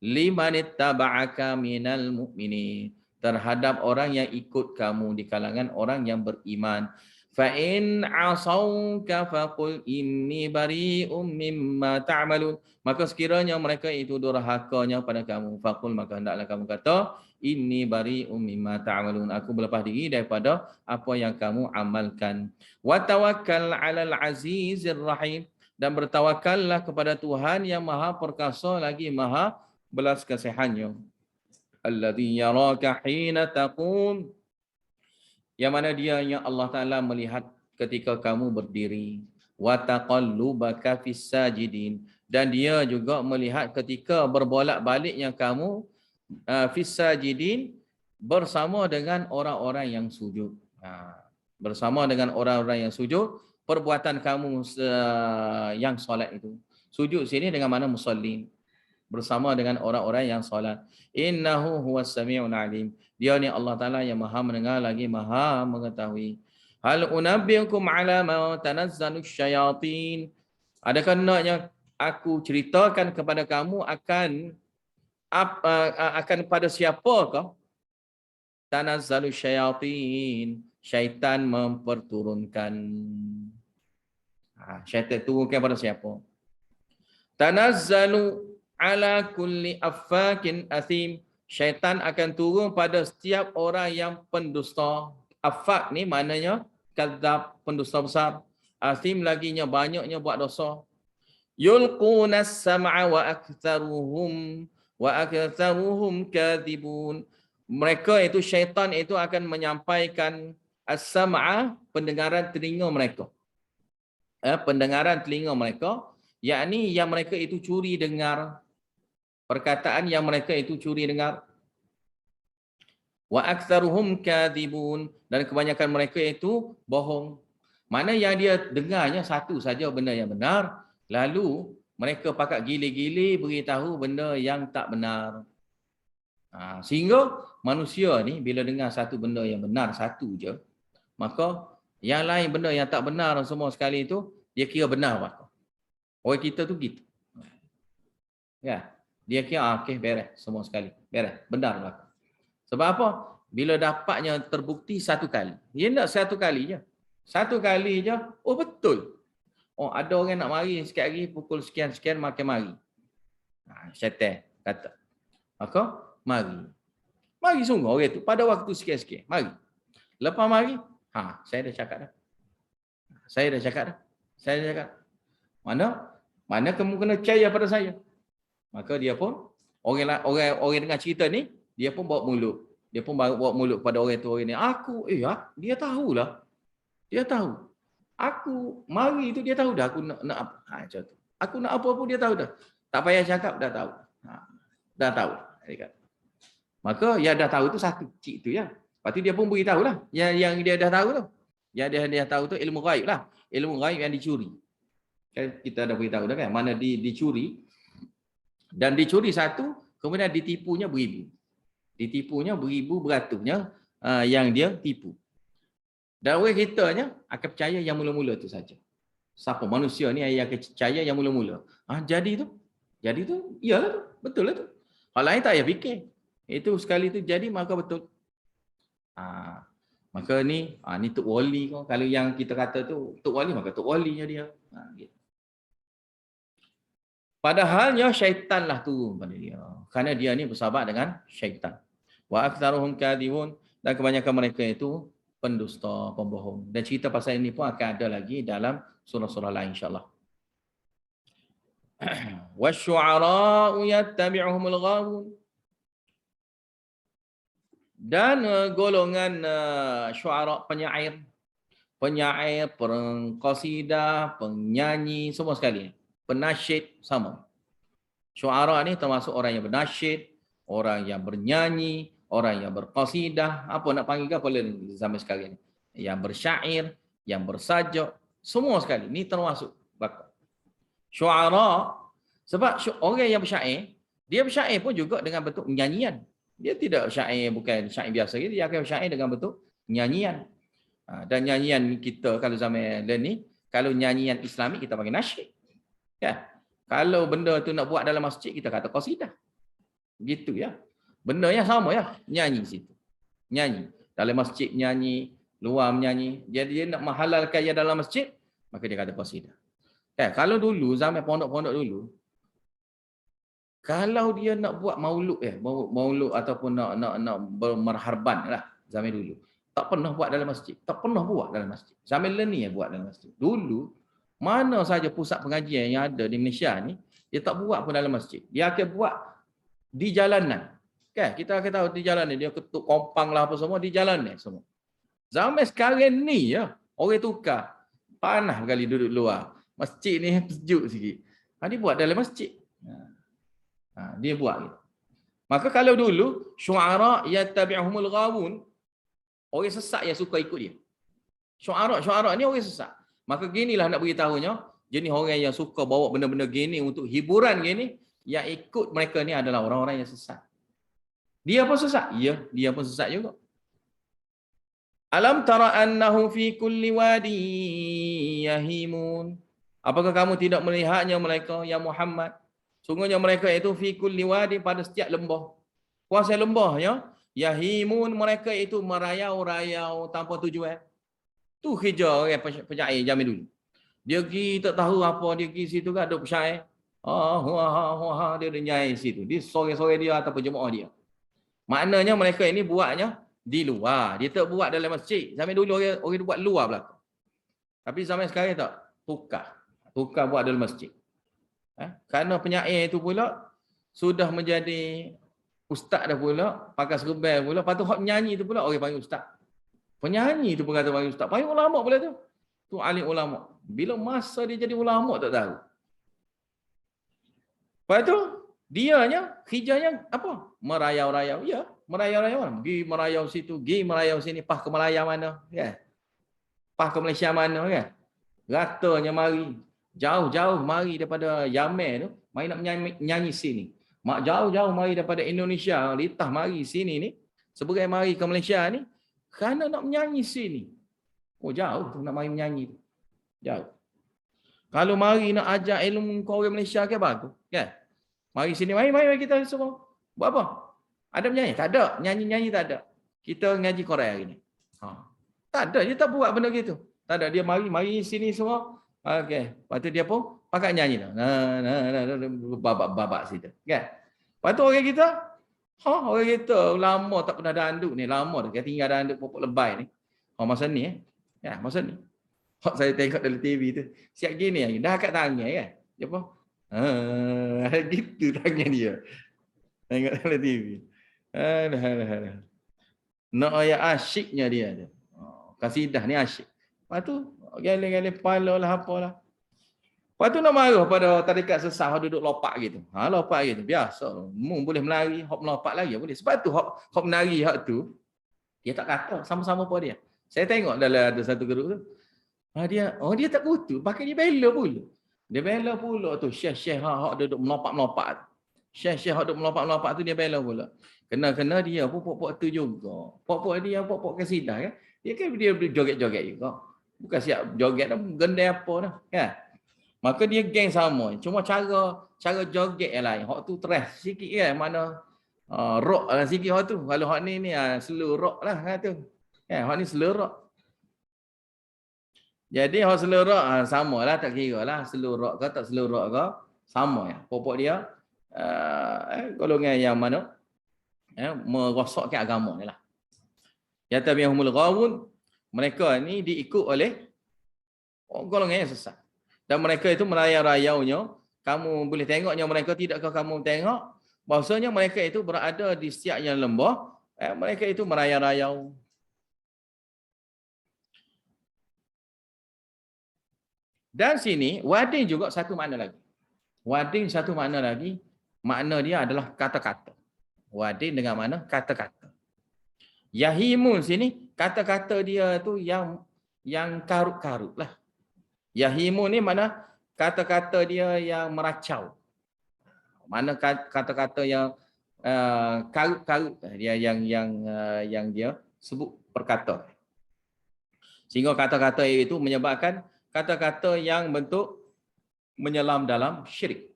limanittaba'aka minal mu'minin, terhadap orang yang ikut kamu di kalangan orang yang beriman. Fa in asauka faqul inni bari'um mimma ta'malun, maka sekiranya mereka itu durhakanya pada kamu, faqul, maka hendaklah kamu kata, inni bari'um mimma ta'malun, aku berlepas diri daripada apa yang kamu amalkan. Wa tawakkal 'alal 'azizir rahim, dan bertawakallah kepada Tuhan yang Maha Perkasa lagi Maha belas kasihannya. Alladzi yaraka hina taqum, yang mana dia yang Allah Ta'ala melihat ketika kamu berdiri. Wa taqallubaka fis sajidin, dan dia juga melihat ketika berbolak-baliknya kamu fis sajidin, bersama dengan orang-orang yang sujud. Bersama dengan orang-orang yang sujud, perbuatan kamu yang solat itu. Sujud sini dengan mana musallin, bersama dengan orang-orang yang solat. Innahu huwas sami'un alim, dia ni Allah Ta'ala yang maha mendengar lagi maha mengetahui. Hal unabbiukum ala ma tanazzalu syayatin, adakah naknya aku ceritakan kepada kamu akan pada siapakah tanazzalu syayatin, syaitan memperturunkan. Syaitan turunkan pada siapa? Tanazzalu ala kulli affakin athim, syaitan akan turun pada setiap orang yang pendusta. Affak ni maknanya kadzab, pendusta besar. Athim laginya banyaknya buat dosa. Yulqunas sam'a wa aktsaruhum kadhibun, mereka itu syaitan itu akan menyampaikan as-sam'a, pendengaran telinga mereka. Pendengaran telinga mereka, yakni yang mereka itu curi dengar, perkataan yang mereka itu curi dengar. Wa aktsaruhum kadhibun, dan kebanyakan mereka itu bohong. Mana yang dia dengarnya satu saja benda yang benar, lalu mereka pakat gili-gili beritahu benda yang tak benar. Sehingga manusia ni bila dengar satu benda yang benar satu je, maka yang lain benda yang tak benar semua sekali itu dia kira benar apa. Orang kita tu gitu. Ya, dia kira okey beres semua sekali. Beres, benar belaka. Sebab apa? Bila dapatnya terbukti satu kali. Dia nak satu kali je. Satu kali je, oh betul. Oh ada orang nak mari sikit hari pukul sekian-sekian makan mari. Syaitan kata. Maka mari. Mari sungguh orang tu pada waktu sikit-sikit. Mari. Lepas mari, saya dah cakap dah. Saya dah cakap. Mana kamu kena percaya pada saya. Maka dia pun orang dengar cerita ni, dia pun bawa mulut. Dia pun bawa mulut kepada orang tu, orang ni. Dia tahulah. Dia tahu. Aku mari tu dia tahu dah aku nak apa. Macam tu. Aku nak apa pun dia tahu dah. Tak payah cakap dah tahu. Dah tahu. Maka yang dah tahu tu satu cik tu ya. Lepas tu dia pun beritahu lah. Yang dia dah tahu tu. Yang dia tahu tu ilmu ghaib lah. Ilmu ghaib yang dicuri. Kan kita dah beritahu dah kan. Mana dicuri. Dan dicuri satu. Kemudian ditipunya beribu. Ditipunya beribu beratusnya yang dia tipu. Dan orang kitanya akan percaya yang mula-mula tu saja. Siapa manusia ni yang akan percaya yang mula-mula. Jadi tu. Iyalah tu. Betul lah tu. Hal lain tak payah fikir. Itu sekali tu jadi maka betul. Maka ni Tok Wali kau. Kalau yang kita kata tu Tok Wali, maka Tok Walinya dia. Gitu. Padahalnya syaitan lah turun pada dia. Kerana dia ni bersahabat dengan syaitan. Wa aktsaruhum kadhibun, dan kebanyakan mereka itu pendusta, pembohong. Dan cerita pasal ini pun akan ada lagi dalam surah-surah lain insya-Allah. Wasyu'ara'u yattabi'uhumul ghawun, Dan golongan syuara, penyair, pengqasidah, penyanyi, semua sekali. Penasyid sama. Syuara ni termasuk orang yang bernasyid, orang yang bernyanyi, orang yang berqasidah, apa nak panggil ke apa zaman sekarang ni. Yang bersyair, yang bersajak, semua sekali. Ni termasuk bakal. Syuara, sebab orang yang bersyair, dia bersyair pun juga dengan bentuk nyanyian. Dia tidak syair, bukan syair biasa, dia akan bersyair dengan bentuk nyanyian. Dan nyanyian kita kalau zaman ni, kalau nyanyian Islami kita panggil nasyid. Ya. Kalau benda tu nak buat dalam masjid, kita kata qasidah. Gitu ya. Benda yang sama ya, nyanyi situ. Nyanyi. Dalam masjid nyanyi, luar menyanyi. Jadi dia nak menghalalkan yang dalam masjid, maka dia kata qasidah. Ya, kalau dulu, zaman pondok-pondok dulu, kalau dia nak buat maulud maulud ataupun nak bermarhaban lah zaman dulu. Tak pernah buat dalam masjid. Tak pernah buat dalam masjid. Zaman ni buat dalam masjid. Dulu, mana saja pusat pengajian yang ada di Malaysia ni, dia tak buat pun dalam masjid. Dia akan buat di jalanan. Kan? Kita akan tahu di jalanan. Dia ketuk kompang lah apa semua, di jalanan semua. Zaman sekarang ni ya, orang tukar. Panas kali duduk luar. Masjid ni sejuk sikit. Dia buat dalam masjid. Dia buat gitu. Maka kalau dulu syuara yattabi'uhumul ghawun, orang sesat yang suka ikut dia. Syuara ni orang sesat. Maka ginilah nak beritahunya, jenis orang yang suka bawa benda-benda gini untuk hiburan gini, yang ikut mereka ni adalah orang-orang yang sesat. Dia pun sesat? Ya, dia pun sesat juga. Alam tara annahum fi kulli wadi yahimun. Apakah kamu tidak melihatnya mereka ya Muhammad? Sungguhnya mereka itu fi kulli wadi, pada setiap lembah. Kuasa lembahnya, yahimun, mereka itu merayau-rayau tanpa tujuan. Tu kerja orang penyair zaman dulu. Dia pergi tak tahu apa, dia pergi situ kan ada penyair. Dia nyanyi situ. Dia sore-sore dia ataupun jemaah dia. Maknanya mereka ini buatnya di luar. Dia tak buat dalam masjid. Zaman dulu orang buat luar belakang. Tapi zaman sekarang tak. Tukar buat dalam masjid. Kerana penyair itu pula sudah menjadi ustaz dah pula, pakai serban pula, lepas tu hak menyanyi tu pula orang panggil ustaz. Penyanyi tu pun kata panggil ustaz. Panggil ulama pula tu. Tu alim ulama. Bila masa dia jadi ulama tak tahu. Lepas tu dianya kerjanya apa? Merayau-rayau. Ya, merayau-rayau. Pergi merayau situ, pergi merayau sini, pah ke Melaya mana, kan? Pah ke Malaysia mana, kan? Ratanya mari. Jauh-jauh mari daripada Yaman tu, mari nak nyanyi sini. Mak jauh-jauh mari daripada Indonesia, litah mari sini ni, sebagai mari ke Malaysia ni, kerana nak menyanyi sini. Oh jauh tu nak mari menyanyi tu. Jauh. Kalau mari nak ajar ilmu ke orang Malaysia ke bagus, kan? Mari sini, mari kita semua. Buat apa? Ada menyanyi? Tak ada. Nyanyi-nyanyi tak ada. Kita ngaji Quran hari ni. Tak ada, dia tak buat benda gitu. Tak ada, dia mari sini semua. Okey, lepas tu dia pun pakai nyanyi dah. Babak situ, kan? Lepas tu orang kita lama tak pernah danduk ni, lama dah tinggal danduk pokok lebay ni. Masa ni ya, masa ni. Saya tengok dalam TV tu, siap gini dah kat tangan kan. Dia pun gitu tangan dia. Tengok dalam TV. Alah. Nak ayat asyiknya dia tu. Kasidah ni asyik. Lepas tu gale-gale kepala lah apalah. Lepas tu nak marah pada tarikat sesah duduk lopak gitu. Lopak gitu biasa. Boleh menari, hok melompat lagi boleh. Sebab tu hok menari hak tu dia tak kata sama-sama apa dia. Saya tengok dalam ada satu grup tu. Dia tak kutu, pakai dia bela pula. Dia bela pula tu syekh-syekh hok duduk melompat-melompat. Syekh-syekh hok duduk melompat-melompat tu dia bela pula. Kena dia pun pok-pok tu juga. Pok-pok dia pok-pok kasidah kan. Dia kan dia joget-joget juga. Bukan siap joget dah, gendai apa dah, kan? Maka dia geng sama. Cuma cara joget yang lain. Hak tu trash sikit kan, mana rock lah sikit hak tu. Kalau hak ni slow rock lah kan tu. Kan, hak ni slow rock. Jadi hak slow rock samalah, tak kira lah slow rock ke tak slow rock ke, sama ya. Pokok dia golongan yang mana merosakkan agama ni lah. Yatabiyahumul ghawun, mereka ni diikut oleh golongan yang sesat. Dan mereka itu merayau-rayaunya. Kamu boleh tengoknya mereka, tidakkah kamu tengok bahawasanya mereka itu berada di setiap yang lembah, Mereka itu merayau-rayau. Dan sini wading juga satu makna lagi. Wading satu makna lagi, makna dia adalah kata-kata. Wading dengan mana? Kata-kata. Yahimun sini kata-kata dia tu yang karut-karut lah. Yahimun ni mana? Kata-kata dia yang meracau. Mana kata-kata yang karut-karut dia yang dia sebut perkata. Sehingga kata-kata itu menyebabkan kata-kata yang bentuk menyelam dalam syirik.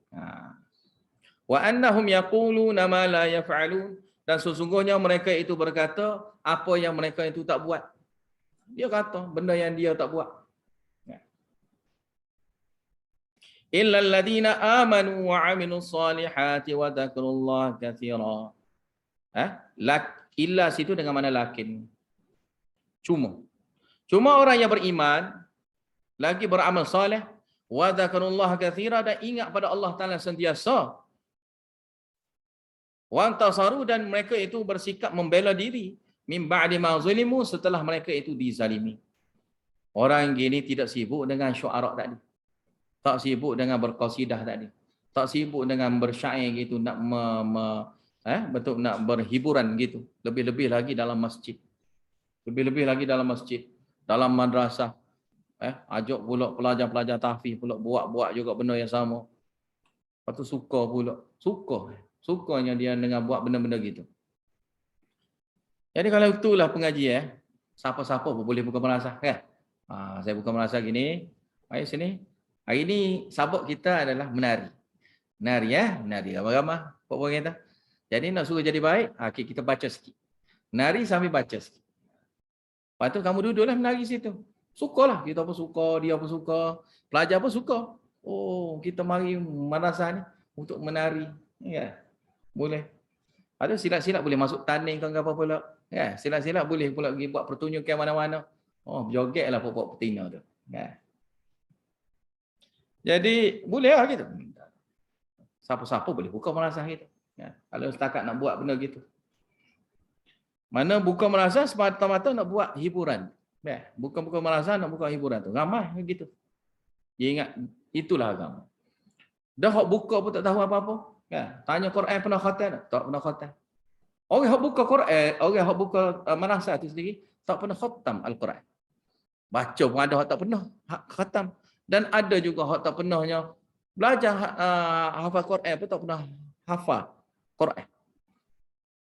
Wa annahum yaquluna ma la yaf'alun, dan sesungguhnya mereka itu berkata apa yang mereka itu tak buat. Dia kata benda yang dia tak buat. Illa alladhina amanu wa 'amilus solihati wa dzakrullaha katsira. Illa situ dengan mana lakin. Cuma orang yang beriman lagi beramal soleh wa dzakrullaha katsira, dan ingat pada Allah Taala sentiasa. Wa antasaru, dan mereka itu bersikap membela diri min ba'di ma zulimu, setelah mereka itu dizalimi. Orang gini tidak sibuk dengan syu'ara tadi. Tak sibuk dengan berqasidah tadi. Tak sibuk dengan bersyair gitu, nak betul nak berhiburan gitu. Lebih-lebih lagi dalam masjid. Lebih-lebih lagi dalam masjid, dalam madrasah. Ajak pula pelajar-pelajar tahfiz pula buat juga benda yang sama. Lepas tu suka pula. Sukanya dia dengan buat benda-benda gitu. Jadi kalau itulah pengaji siapa-siapa pun boleh buka madrasah kan. Saya buka madrasah gini. Mari sini. Hari ini sabuk kita adalah menari. Menari ramai-ramai apa kita. Jadi nak suruh jadi baik, kita baca sikit. Menari sambil baca sikit. Lepas tu kamu duduklah menari situ. Sukalah, kita pun suka, dia pun suka, pelajar pun suka. Oh, kita mari madrasah ni untuk menari. Ya. Boleh. Ada silat-silat boleh masuk tanding ke apa pula. Ya, silat-silat boleh pula pergi buat pertunjukan mana-mana. Oh, berjogetlah pokok betina tu. Ya. Jadi bolehlah gitu. Siapa-siapa boleh buka madrasah gitu. Ya, kalau setakat nak buat benda gitu. Mana buka madrasah semata-mata nak buat hiburan. Ya, bukan madrasah nak buka hiburan tu. Ramai gitu. Dia ingat itulah agama. Dah hok buka pun tak tahu apa-apa. Ya, tanya Quran pernah khatam tak? Tak pernah khatam. Orang hok buka Quran, orang hok buka madrasah tu sendiri tak pernah khatam Al-Quran. Baca pun ada hok tak pernah khatam. Dan ada juga hak tak pernahnya belajar hafal Quran pun tak pernah hafal Quran.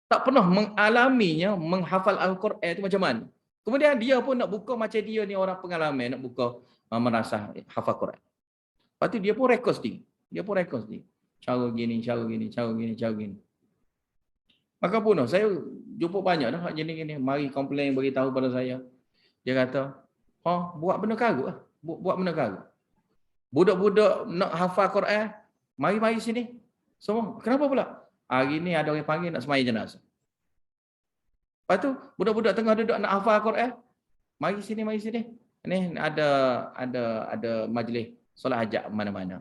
Tak pernah mengalaminya menghafal Al-Quran itu macam mana. Kemudian dia pun nak buka macam dia ni orang pengalaman nak buka madrasah hafal Quran. Lepas tu dia pun rekod sendiri. Cara gini. Maka pun saya jumpa banyak dah hak gini. Mari komplain beritahu pada saya. Dia kata, buat benda karut lah. Buat benda karut. Budak-budak nak hafal Quran, mari sini. Semua. Kenapa pula? Hari ni ada orang panggil nak sembahyang jenazah. Lepas tu budak-budak tengah duduk nak hafal Quran, mari sini. Ni ada majlis solat hajat mana-mana.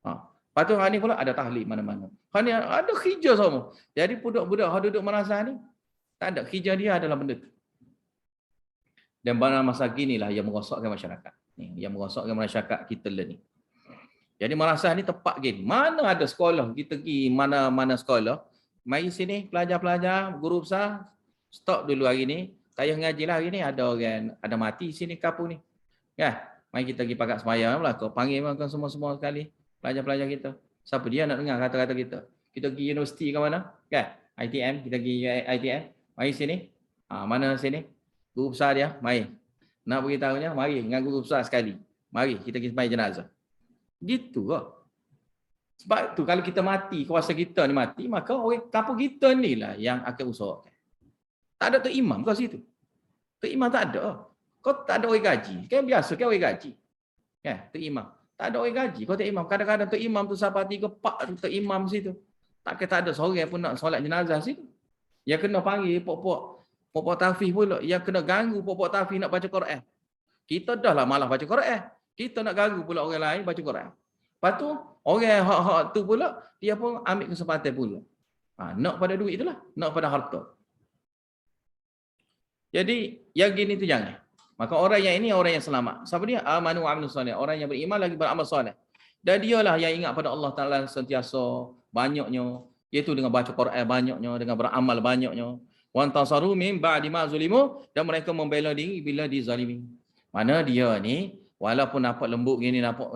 Lepas tu hari ni pula ada tahlil mana-mana. Hari ni ada kerja semua. Jadi budak-budak yang duduk madrasah ni tak ada kerja, dia adalah benda tu. Dan pada masa ginilah yang merosakkan masyarakat. Yang merosakkan masyarakat kita ni. Jadi madrasah ni tepat gini. Mana ada sekolah, kita pergi mana-mana sekolah. Mari sini pelajar-pelajar, guru besar, stop dulu hari ni. Tayah ngaji lah hari ni, ada orang, ada mati sini kampung ni. Ya, mari kita pergi pakat sembahyang lah. Kau panggil makan semua sekali. Pelajar-pelajar kita. Siapa dia nak dengar kata-kata kita? Kita pergi universiti ke mana? Kan? ITM, kita pergi ITM. Mari sini. Mana sini? Guru besar dia, mari. Nak beritahunya, mari dengan guru besar sekali. Mari kita pergi sembahyang jenazah. Gitu lah. Sebab tu kalau kita mati, kuasa kita ni mati, maka orang kampung kita ni lah yang akan usahakan. Tak ada tu imam kau situ. Tu imam tak ada. Kau tak ada orang gaji. Kan biasa kan orang gaji. Kan? Tu imam. Tak ada orang gaji. Kau tu imam. Kadang-kadang tu imam tu sampai 3-4 tu imam situ. Tak ada seorang pun nak solat jenazah situ. Yang kena panggil pokok tahfiz pula. Yang kena ganggu pokok tahfiz nak baca Quran. Kita dah lah malah baca Quran. Kita nak ganggu pula orang lain baca Quran. Lepas tu, orang hak tu pula, dia pun ambil kesempatan pula. Nak pada duit itulah. Nak pada harta. Jadi yang gini tu jangan. Maka orang yang ini orang yang selamat. Siapa dia? Amanu wa amilus soleh. Orang yang beriman lagi beramal soleh. Dan dialah yang ingat pada Allah Taala sentiasa banyaknya, iaitu dengan baca Quran banyaknya, dengan beramal banyaknya. Wa antasaru min ba'di ma zulimu, dan mereka membela diri bila dizalimi. Mana dia ni walaupun nampak lembut gini, nampak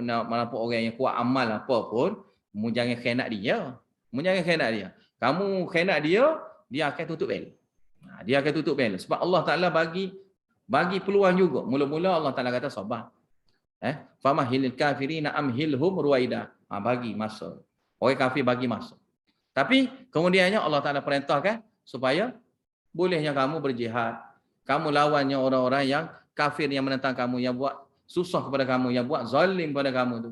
orang yang kuat amal apa pun, mu jangan khianat dia. Mu jangan khianat dia. Kamu khianat dia, dia akan tutup bel. Dia akan tutup bel. Sebab Allah Taala bagi peluang juga. Mula-mula Allah Taala kata sabar. Famahilil kafirina amhilhum ruwaida. Bagi masa. Orang kafir bagi masa. Tapi kemudiannya Allah Taala perintahkan supaya bolehnya kamu berjihad. Kamu lawannya orang-orang yang kafir yang menentang kamu, yang buat susah kepada kamu, yang buat zalim kepada kamu tu.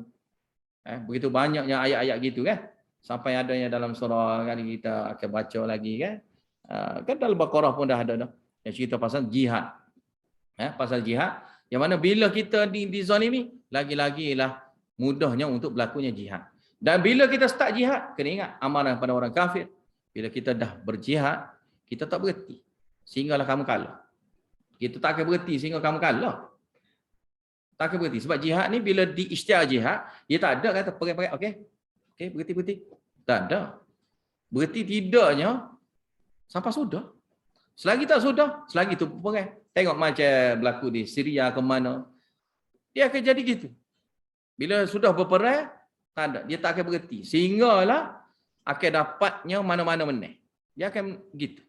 Begitu banyaknya ayat-ayat gitu kan. Sampai adanya dalam surah kan kita akan baca lagi kan. Kan dalam Baqarah pun dah ada dah. Yang cerita pasal jihad. Pasal jihad. Yang mana bila kita dizalimi, lagi-lagilah mudahnya untuk berlakunya jihad. Dan bila kita start jihad, kena ingat amanah pada orang kafir. Bila kita dah berjihad, kita tak berhenti. Sehinggalah kamu kalah. Kita tak akan berhenti sehingga kamu kalah. Tak akan berhenti. Sebab jihad ni bila diisytiar jihad, dia tak ada kata perang-perang, okey, berhenti. Tak ada. Berhenti tidaknya sampai sudah. Selagi tak sudah, selagi tu perang. Tengok macam berlaku di Syria ke mana. Dia akan jadi gitu. Bila sudah berperang, tak ada. Dia tak akan berhenti. Sehinggalah akan dapatnya mana-mana menang. Dia akan gitu.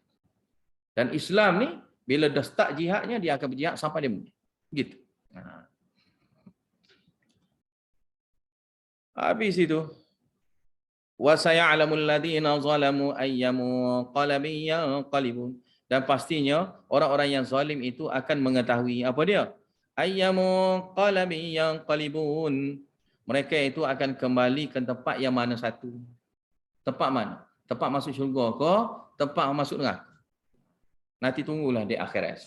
Dan Islam ni, bila dah start jihadnya, dia akan berjihad sampai dia menang. Gitu. Habis itu. Wa saya'lamul ladzina zalamu ayyamu qalbin yanqalibun. Dan pastinya orang-orang yang zalim itu akan mengetahui apa dia? Ayyamu qalbin yanqalibun. Mereka itu akan kembali ke tempat yang mana satu. Tempat mana? Tempat masuk syurga ke? Tempat masuk neraka? Nanti tunggulah di akhirat.